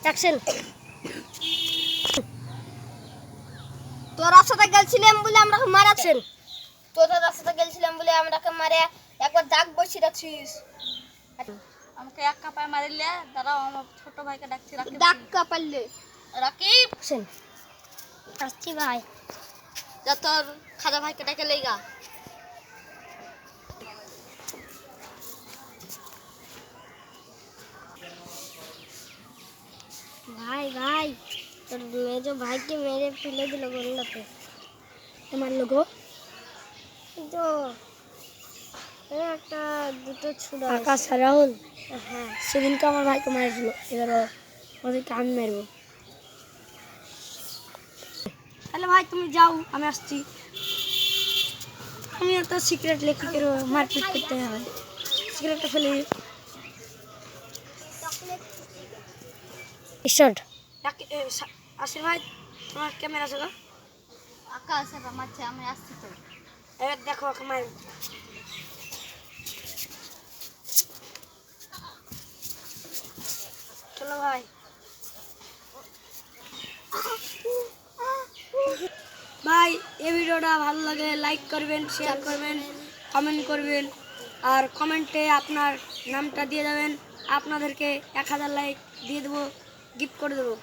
Action. তোর রাস্তাতে গেছিলাম বলে আমরাকে মারাছেন। তোর রাস্তাতে গেছিলাম বলে আমরাকে মারে একবার দাগ বসি রাখছিস। আমাকে এক কাপায় মারিলে দাঁড়াও, আমার ছোট ভাইকে ডাকছি। রাকিব দাগ কাপাইলে রাকিব অ্যাকশন। আসছি ভাই। যা তোর খাজা ভাইকে ডাকে লেগা। ভাই ভাই তোর মেজো ভাইকে মেরে ফেলে দিল গন্ডাতে। তোমার লোক তো একটা দুটো ছুড়া আকাশ রাহুল। হ্যাঁ, সেদিনকে আমার ভাইকে মারেছিল, এবার ওদেরকে আমি মারবো। তাহলে ভাই তুমি যাও, আমি আসছি। আমি একটা সিক্রেট লেখি করে মারপিট করতে হবে। সিক্রেটটা ফেলে দিই। স্টার্ট। আসির ভাই তোমার ক্যামেরা ছিল আকাশ মারছে, আমি আসছি তো। এবার দেখো আমার। চলো ভাই। ভাই এই ভিডিওটা ভালো লাগে লাইক করবেন, শেয়ার করবেন, কমেন্ট করবেন, আর কমেন্টে আপনার নামটা দিয়ে দেবেন। আপনাদেরকে 1000 লাইক দিয়ে দেবো, গিফট করে দেবো।